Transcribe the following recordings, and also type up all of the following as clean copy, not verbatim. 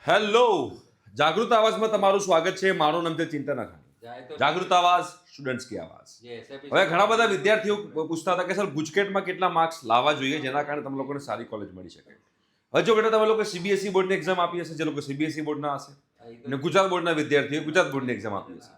Hello, જાગૃત આવાજમાં તમારું સ્વાગત છે. મારું નામ છે ચિંતન અખાણી. જાગૃત આવાજ, સ્ટુડન્ટ્સ કી આવાજ. હવે ઘણા બધા વિદ્યાર્થીઓ પૂછતા હતા કે સર ગુજકેટમાં કેટલા માર્ક્સ લાવવા જોઈએ જેના કારણે તમે લોકોને સારી કોલેજ મળી શકે. હવે જો બેટા તમે લોકો સીબીએસઈ બોર્ડની એક્ઝામ આપી હશે, જે લોકો સીબીએસઈ બોર્ડના હશે, અને ગુજરાત બોર્ડના વિદ્યાર્થીઓ ગુજરાત બોર્ડની એક્ઝામ આપી હશે,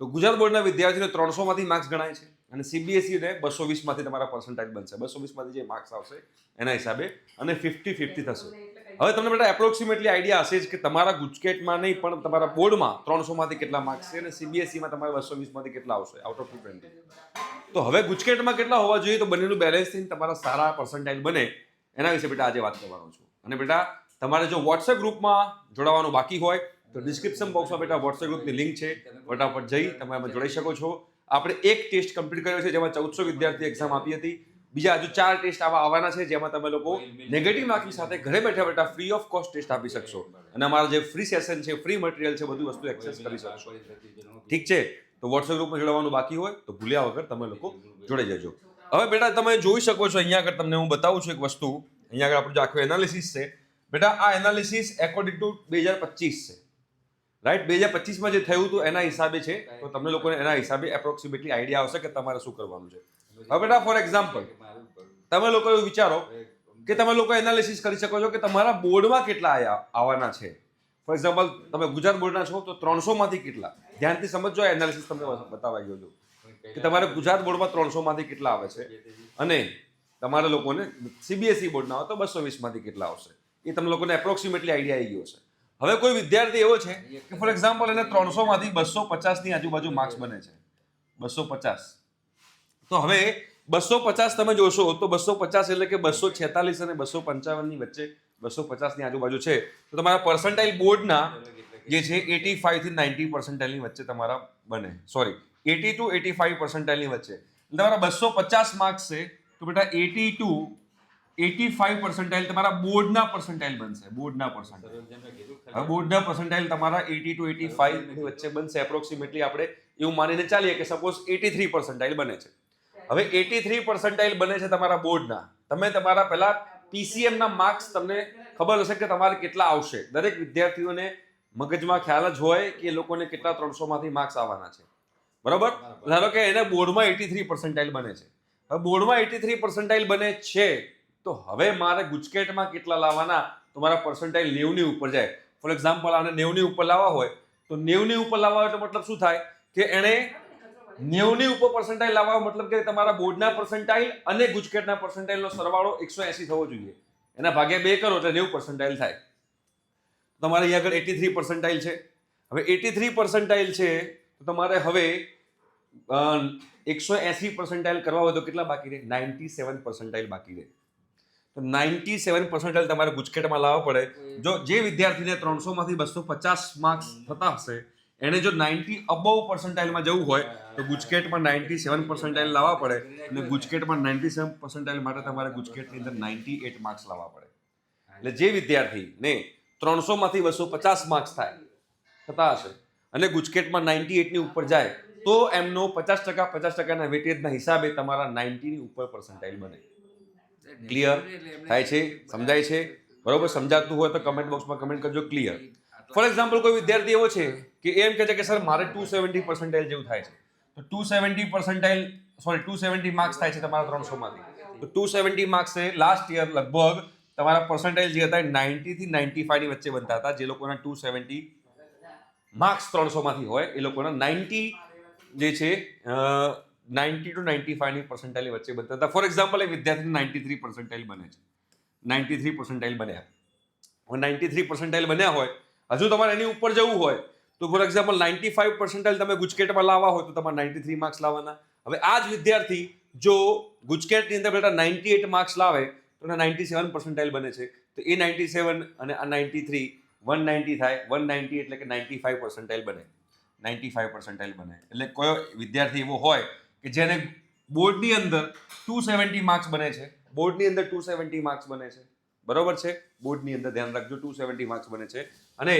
તો ગુજરાત બોર્ડના વિદ્યાર્થીઓને 300 માંથી માર્ક્સ ગણાય છે અને સીબીએસઈ ને 220 માંથી તમારા પર્સન્ટાઇલ બનશે. 220 માંથી જે માર્ક્સ આવશે એના હિસાબે અને 50-50 થશે. હવે તમને બેટા એપ્રોક્સિમેટલી આઈડિયા હશે જ કે તમારા ગુજકેટમાં નહીં પણ તમારા બોર્ડમાં 300 માંથી કેટલા માર્ક્સ છે અને સીબીએસઈમાં તમારે 220 માંથી કેટલા આવશે આઉટ ઓફ 220. તો હવે ગુજકેટમાં કેટલા હોવા જોઈએ તો બંનેનું બેલેન્સ થઈને તમારા સારા પર્સન્ટાઇલ બને એના વિશે બેટા આજે વાત કરવાનો છું. અને બેટા તમારે જો વોટ્સએપ ગ્રુપમાં જોડાવાનું બાકી હોય તો ડિસ્ક્રિપ્શન બોક્સમાં બેટા વોટ્સએપ ગ્રુપની લિંક છે, ફટાફટ જઈ તમે એમાં જોડાઈ શકો છો. આપણે એક ટેસ્ટ કમ્પ્લીટ કર્યો છે જેમાં 1400 વિદ્યાર્થી એક્ઝામ આપી હતી. બીજા હજુ 4 ટેસ્ટ આવા આવવાના છે જેમાં તમે લોકો નેગેટિવ માર્કની સાથે ઘરે બેઠા બેઠા ફ્રી ઓફ કોસ્ટ ટેસ્ટ આપી શકશો અને અમારા જે ફ્રી સેશન છે, ફ્રી મટીરિયલ છે, બધું વસ્તુ એક્સેસ કરી શકશો. ઠીક છે, તો વોટ્સએપ ગ્રુપમાં જોડાવાનું બાકી હોય તો ભૂલ્યા વગર તમે લોકો જોડાઈ જજો. હવે બેટા તમે જોઈ શકો છો અહીંયા આગળ તમને હું બતાવું છું એક વસ્તુ. અહીંયા આગળ આપણું જે આખું એનાલિસિસ છે બેટા, આ એનાલિસિસ એકોર્ડિંગ ટુ 2025 છે, રાઈટ. 2025માં જે થયું હતું એના હિસાબે છે, તો તમને લોકોને એના હિસાબે એપ્રોક્સિમેટલી આઈડિયા આવશે કે તમારે શું કરવાનું છે. હવે બેટા ફોર એક્ઝામ્પલ તમે લોકો એવું વિચારો કે તમે લોકો એનાલિસિસ કરી શકો છો કે તમારા બોર્ડમાં કેટલા આવવાના છે. ફોર એક્ઝામ્પલ તમે ગુજરાત બોર્ડના છો તો 300 માંથી કેટલા, ધ્યાનથી સમજો. એનાલિસિસ તમને બતાવવા ગયો છું કે તમારે ગુજરાત બોર્ડમાં 300 માંથી કેટલા આવે છે અને તમારા લોકોને સીબીએસઈ બોર્ડના હોય તો 220 માંથી કેટલા આવશે. એ તમને લોકોને એપ્રોક્સિમેટલી આઈડિયા આવી ગયો છે. હવે કોઈ વિદ્યાર્થી એવો છે કે ફોર એક્ઝામ્પલ એને 300 માંથી 250 ની આજુબાજુ માર્ક્સ બને છે, 250. તો હવે 250 તમે જોશો તો 250 એટલે કે 246 અને 255 ની વચ્ચે 250 ની આજુબાજુ છે. તો તમારા પર્સન્ટાઇલ બોર્ડના જે છે 85 થી 90 પર્સન્ટાઇલની વચ્ચે તમારા બને. સોરી, 80 ટુ 85 પર્સન્ટાઇલની વચ્ચે. તમારા 250 માર્ક્સ છે તો બેટા 80 ટુ 85 પર્સન્ટાઇલ તમારા બોર્ડના પર્સન્ટાઇલ બનશે. બોર્ડના પર્સન્ટાઇલ, હવે બોર્ડના પર્સન્ટાઇલ તમારા 80 ટુ 85 ની વચ્ચે બનશે એપ્રોક્સિમેટલી. આપણે એવું માનીને ચાલીએ કે સપોઝ 83 પર્સન્ટાઇલ બને છે. હવે 83 પર્સન્ટાઇલ બને છે તમારા બોર્ડના. તમે તમારા પહેલા પીસીએમ ના માર્ક્સ તમને ખબર હશે કે તમારે કેટલા આવશે. દરેક વિદ્યાર્થીઓને મગજમાં ખ્યાલ જ હોય કે એ લોકોને કેટલા 300 માંથી માર્ક્સ આવવાના છે, બરોબર. ધારો કે એને બોર્ડમાં 83 પર્સન્ટાઇલ બને છે. હવે બોર્ડમાં 83 પર્સન્ટાઇલ બને છે તો હવે મારે ગુજકેટમાં કેટલા લાવવાના તો મારા પર્સન્ટાઇલ 90 ની ઉપર જાય. ફોર એક્ઝામ્પલ આને 90 ની ઉપર લાવવા હોય તો 90 ની ઉપર લાવવા હોય તો મતલબ શું થાય કે એને 90 ની ઉપર પર્સન્ટાઇલ લાવવા મતલબ કે તમારા બોર્ડના પર્સન્ટાઇલ અને ગુજકેટના પર્સન્ટાઇલનો સરવાળો 180 થવો જોઈએ. એના ભાગ્યા 2 કરો એટલે 90 પર્સન્ટાઇલ થાય. તમારે અહીંયા આગળ 83 પર્સન્ટાઇલ છે. હવે 83 પર્સન્ટાઇલ છે તો તમારે હવે 180 પર્સન્ટાઇલ કરવા હોય તો કેટલા બાકી રહે? 97 પર્સન્ટાઇલ બાકી રહે. તો 97 પર્સન્ટાઇલ તમારે ગુજકેટમાં લાવવા પડે. જો જે વિદ્યાર્થીને 300 માંથી 250 માર્ક્સ થતા હશે એને જો 90 અબવ પર્સન્ટાઇલમાં જવું હોય તો ગુજકેટમાં 97 પર્સન્ટાઇલ લાવવા પડે અને ગુજકેટમાં 97 પર્સન્ટાઇલ માટે તમારે ગુજકેટની અંદર 98 માર્ક્સ લાવવા પડે. એટલે જે વિદ્યાર્થીને 300 માંથી 250 માર્ક્સ થતા હશે અને ગુજકેટમાં 98 ની ઉપર જાય તો એમનો 50% ના વેટેજના હિસાબે તમારા 90 ની ઉપર પર્સન્ટાઇલ બને. ક્લિયર થાય છે? સમજાય છે? બરોબર. સમજાતું હોય તો કમેન્ટ બોક્સમાં કમેન્ટ કરજો ક્લિયર. ફોર એક્ઝામ્પલ કોઈ વિદ્યાર્થી એવો છે કે એમ કહે છે કે સર મારે 270 પર્સન્ટાઇલ જેવું થાય છે. તો 270 પર્સન્ટાઇલ સોરી 270 માર્ક્સ થાય છે તમારા 300 માંથી. તો 270 માર્ક્સ છે લાસ્ટ યર લગભગ તમારા પર્સન્ટાઇલ જે હતા 90 થી 95 ની વચ્ચે બનતા હતા. જે લોકોના 270 માર્ક્સ 300 માંથી હોય એ લોકોના 90 જે છે 90 ટુ 95 ની પર્સન્ટાઇલ વચ્ચે બનતા હતા. ફોર એક્ઝામ્પલ એક વિદ્યાર્થીને 93 પર્સન્ટાઇલ બને છે. 93 પર્સન્ટાઇલ બન્યા. 93 પર્સન્ટાઇલ બન્યા હોય, હજુ તમારે એની ઉપર જવું હોય તો ફોર એક્ઝામ્પલ 95 પર્સન્ટાઇલ તમે ગુજકેટમાં લાવવા હોય તો તમારે 93 માર્ક્સ લાવવાના. હવે આ જ વિદ્યાર્થી જો ગુજકેટની અંદર બેટા 98 માર્ક્સ લાવે તો એને 97 પર્સન્ટાઇલ બને છે. તો એ 97 અને આ 93 190 થાય. 190 એટલે કે 95 પર્સન્ટાઇલ બને. 95 પર્સન્ટાઇલ બને એટલે કયો વિદ્યાર્થી એવો હોય કે જેને બોર્ડની અંદર 270 માર્ક્સ બને છે. બોર્ડની અંદર 270 માર્ક્સ બને છે, બરોબર છે. બોર્ડની અંદર ધ્યાન રાખજો 270 માર્ક્સ બને છે અને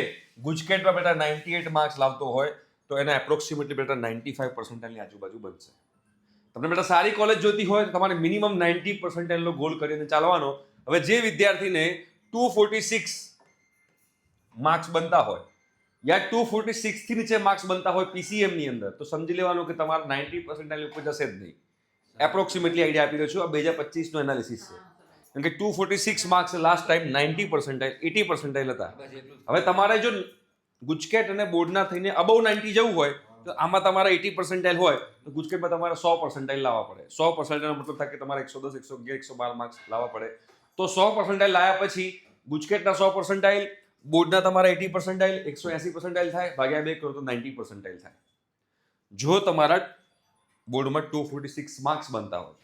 ગુજકેટમાં બેટા 98 માર્ક્સ લાવતો હોય તો એના એપ્રોક્સિમેટલી બેટા 95 પર્સન્ટાઇલની આજુબાજુ બનશે. તમને બેટા સારી કોલેજ જોતી હોય તો તમારે મિનિમમ 90 પર્સન્ટાઇલનો ગોલ કરીને ચાલવાનો. હવે જે વિદ્યાર્થીને 246 માર્ક્સ બનતા હોય યા 246 થી નીચે માર્ક્સ બનતા હોય પીસીએમ ની અંદર, તો સમજી લેવાનું કે તમારા 90% ઉપર જશે જ નહીં. એપ્રોક્સિમેટલી આઈડિયા આપી રહ્યો છું. આ 2025 નો એનાલિસિસ છે. કેમ કે 246 માર્ક્સ લાસ્ટ ટાઈમ 90%, 80% હતા. હવે તમારે જો ગુજકેટ અને બોર્ડના થઈને અબવ 90 જવું હોય તો આમાં તમારા 80% હોય તો ગુજકેટમાં તમારે 100% લાવવા પડે. 100% નો મતલબ થાય કે તમારે 110, 111, 112 માર્ક્સ લાવવા પડે. તો 100% લાવ્યા પછી ગુજકેટના 100%, બોર્ડના તમારા 80%, 180% થાય, ભાગ્યા 2 કરો તો 90% થાય. જો તમારા બોર્ડમાં 246 માર્ક્સ બનતા હોય,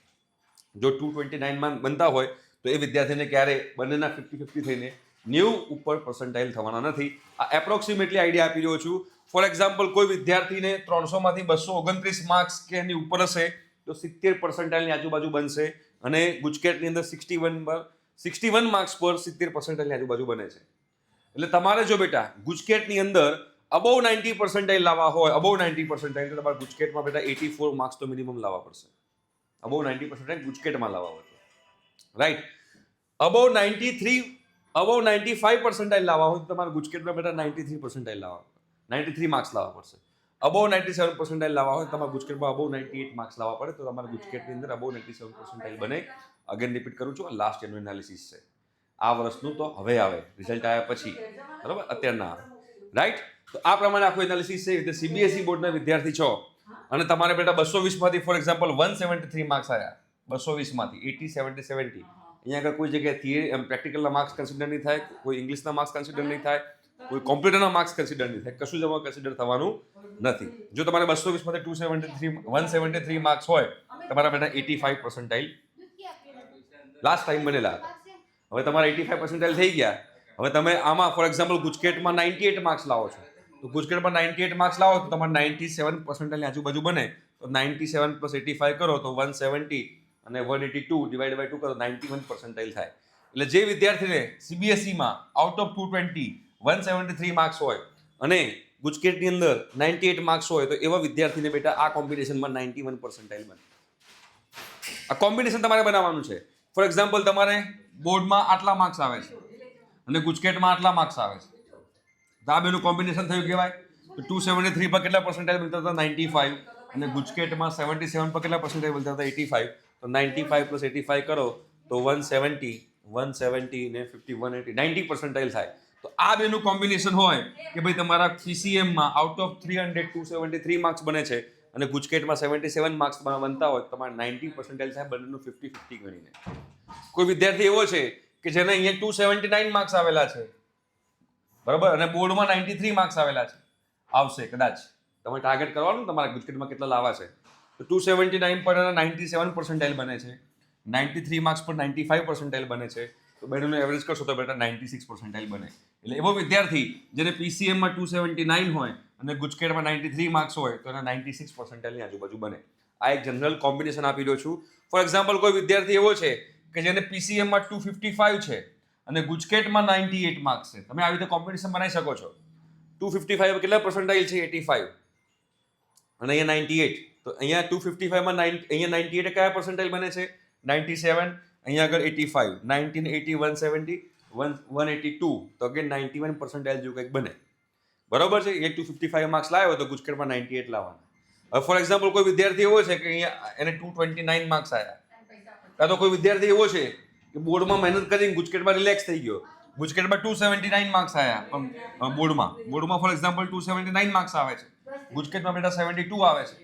જો 229 બનતા હોય તો એ વિદ્યાર્થીને ક્યારે બંનેના 50-50 થઈને 90 ઉપર પર્સન્ટાઇલ થવાના નથી. આ એપ્રોક્સિમેટલી આઈડિયા આપી રહ્યો છું. ફોર એક્ઝામ્પલ, કોઈ વિદ્યાર્થીને 300 માંથી 229 માર્ક્સ કે એની ઉપર હશે તો 70% આજુબાજુ બનશે, અને ગુજકેટની અંદર 61 માર્ક્સ પર 70% આજુબાજુ બને છે. એટલે તમારે જો બેટા ગુજકેટની અંદર અબવ 90% લાવવા હોય, અબવ 90% તો તમારે ગુજકેટમાં બેટા 84 માર્ક્સ તો મિનિમમ લાવવા પડશે. અબવ 90% ગુજકેટમાં લાવવા હોય, રાઈટ. અબવ 95% લાવવા હોય તો તમારે ગુજકેટમાં બેટા 93% લાવવા, 93 માર્ક્સ લાવવા પડશે. અબવ 97% લાવવા હોય તો તમારે ગુજકેટમાં અબવ 98 માર્ક્સ લાવવા પડે, તો તમારે ગુજકેટની અંદર અબવ 97% બને. અગેન રિપીટ કરું છું, આ લાસ્ટ યરનું એનાલિસિસ છે. આ વર્ષનું તો હવે આવે, રિઝલ્ટ આવ્યા પછી, બરાબર, અત્યારના આવે, રાઈટ. તો આ પ્રમાણે આખું એનાલિસિસ છે. એટલે સીબીએસઈ બોર્ડના વિદ્યાર્થી છો અને તમારે બેટા 220 માંથી ફોર એક્ઝામ્પલ 173 માર્ક્સ આવ્યા, 220 માંથી 80, 70, 70. અહીંયા આગળ કોઈ જગ્યાએ થિયરી પ્રેક્ટિકલના માર્ક્સ કન્સિડર નહીં થાય, કોઈ ઇંગ્લિશના માર્ક્સ કન્સિડર નહીં થાય, કોઈ કોમ્પ્યુટરના માર્ક્સ કન્સિડર નહીં થાય, કશું જ એમાં કન્સિડર થવાનું નથી. જો તમારે 220 માંથી 173 માર્ક્સ હોય, તમારા બેટા 85% લાસ્ટ ટાઈમ બનેલા હતા. હવે તમારા 85% થઈ ગયા. હવે તમે આમાં ફોર એક્ઝામ્પલ ગુજકેટમાં 98 માર્ક્સ લાવો છો, તો ગુજકેટમાં 98 માર્ક્સ લાવો તો તમારે 97% ની આજુબાજુ બને. તો 97 + 85 કરો તો 170, અને 182 ડિવાઈડ બાય 2 કરો 91% થાય. એટલે જે વિદ્યાર્થીને સીબીએસઈમાં આઉટ ઓફ 220 173 માર્ક્સ હોય અને ગુજકેટની અંદર 98 માર્ક્સ હોય, તો એવા વિદ્યાર્થીને બેટા આ કોમ્બિનેશનમાં 91% બને. આ કોમ્બિનેશન તમારે બનાવવાનું છે. ફોર એક્ઝામ્પલ, તમારે બોર્ડમાં આટલા માર્ક્સ આવે છે અને ગુજકેટમાં આટલા માર્ક્સ આવે છે, તો આ બેનું કોમ્બિનેશન થયું કહેવાય. તો 273 પર કેટલા પર્સન્ટાઇલ મળતા હતા? 95. અને ગુજકેટમાં 77 પર કેટલા પર્સન્ટાઇલ મળતા હતા? 85. તો 95 + 85 કરો તો 170 ને 50 180 90% થાય. તો આ બેનું કોમ્બિનેશન હોય કે ભાઈ તમારા પીસીએમમાં આઉટ ઓફ 300 273 માર્ક્સ બને છે અને ગુજકેટમાં 77 માર્ક્સ બનતા હોય, તમારે 90% થાય, બંનેનું 50-50 ગણીને. કોઈ વિદ્યાર્થી એવો છે કે જેને અહીંયા 279 માર્ક્સ આવેલા છે, બરાબર, અને બોર્ડમાં 93 માર્ક્સ આવેલા છે, આવશે કદાચ. તમે ટાર્ગેટ કરવાનું તમારા ગુજકેટમાં કેટલા લાવવા છે. તો 279 પર 97% બને છે, 93 માર્ક્સ પર 95% બને છે, તો બેનું એવરેજ કરશો તો બેટા 96% બને. એટલે એવો વિદ્યાર્થી જેને પીસીએમમાં 279 હોય અને ગુજકેટમાં 93 માર્ક્સ હોય તો એના 96% ની આજુબાજુ બને. આ એક જનરલ કોમ્બિનેશન આપી રહ્યો છું. ફોર એક્ઝામ્પલ, કોઈ વિદ્યાર્થી એવો છે કે જેને પીસીએમમાં 255 છે અને ગુજકેટમાં 98 માર્ક્સ છે. તમે આવી રીતે કોમ્બિનેશન બનાવી શકો છો. 255 કેટલા પર્સન્ટાઇલ છે? 85, અને અહીંયા 98. તો અહીંયા 255 માં અહીંયા 98 કયા પર્સન્ટાઇલ બને છે? 97. અહીંયા આગળ 85, 19, 80, 170, 182, તો અગેન 91% જેવું કંઈક બને. બરોબર છે. એ 255 માર્ક્સ લાવ્યો તો ગુજકેટમાં 98 લાવવાના. હવે ફોર એક્ઝામ્પલ, કોઈ વિદ્યાર્થી એવો છે કે અહીંયા એને 229 માર્ક્સ આવ્યા, કાં તો કોઈ વિદ્યાર્થી એવો છે કે બોર્ડમાં મહેનત કરીને ગુજકેટમાં રિલેક્સ થઈ ગયો, ગુજકેટમાં 279 માર્ક્સ આવ્યા, પણ બોર્ડમાં ફોર એક્ઝામ્પલ 279 માર્ક્સ આવે છે, ગુજકેટમાં બેટા 72 આવે છે,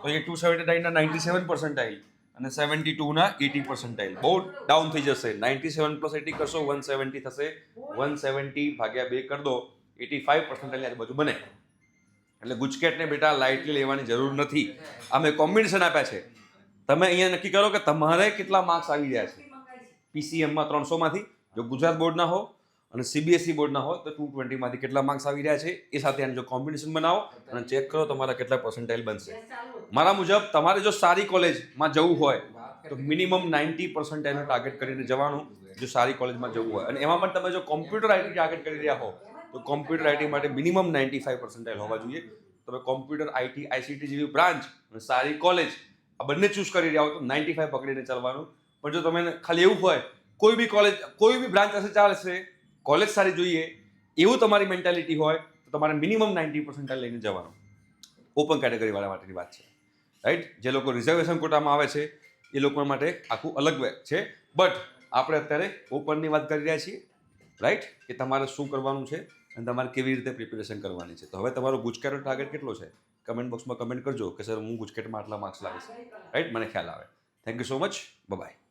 તો એ 279 ના 97% અને 72 ના 80% બહુ ડાઉન થઈ જશે. 97 + 80 કરશો 170 થશે, 170 ભાગ્યા 2 કરી દો 85% ની આજુબાજુ બને. એટલે ગુજકેટને બેટા લાઇટલી લેવાની જરૂર નથી. અમે કોમ્બિનેશન આપ્યા છે. તમે અહીંયા નક્કી કરો કે તમારે કેટલા માર્ક્સ આવી રહ્યા છે પીસીએમમાં 300 માંથી. જો ગુજરાત બોર્ડના હો અને સીબીએસઈ બોર્ડના હોય તો 220 માંથી કેટલા માર્ક્સ આવી રહ્યા છે એ સાથે આનું જો કોમ્બિનેશન બનાવો અને ચેક કરો તમારા કેટલા પર્સન્ટાઇલ બનશે. મારા મુજબ તમારે જો સારી કોલેજમાં જવું હોય તો મિનિમમ 90% ટાર્ગેટ કરીને જવાનું, જો સારી કોલેજમાં જવું હોય. અને એમાં પણ તમે જો કોમ્પ્યુટર આઈટી ટાર્ગેટ કરી રહ્યા હો તો કોમ્પ્યુટર આઈટી માટે મિનિમમ 95% હોવા જોઈએ. તમે કોમ્પ્યુટર આઈટી આઈસીટી જેવી બ્રાન્ચ અને સારી કોલેજ આ બંને ચૂઝ કરી રહ્યા હો તો 95 પકડીને ચાલવાનું. પણ જો તમે ખાલી એવું હોય કોઈ બી કોલેજ કોઈ બી બ્રાન્ચ હશે ચાલશે, કોલેજ સારી જોઈએ, એવું તમારી મેન્ટાલિટી હોય તો તમારે મિનિમમ 90% લઈને જવાનું. ઓપન કેટેગરીવાળા માટેની વાત છે, રાઈટ. જે લોકો રિઝર્વેશન કોટામાં આવે છે એ લોકો માટે આખું અલગ છે. બટ આપણે અત્યારે ઓપનની વાત કરી રહ્યા છીએ, રાઈટ, કે તમારે શું કરવાનું છે અને તમારે કેવી રીતે પ્રિપેરેશન કરવાની છે. તો હવે તમારો ગુજકેટનો ટાર્ગેટ કેટલો છે? કમેન્ટ બોક્સમાં કમેન્ટ કરજો કે સર હું ગુજકેટમાં આટલા માર્ક્સ લાવીશ, રાઈટ, મને ખ્યાલ આવે. Thank you so much. By.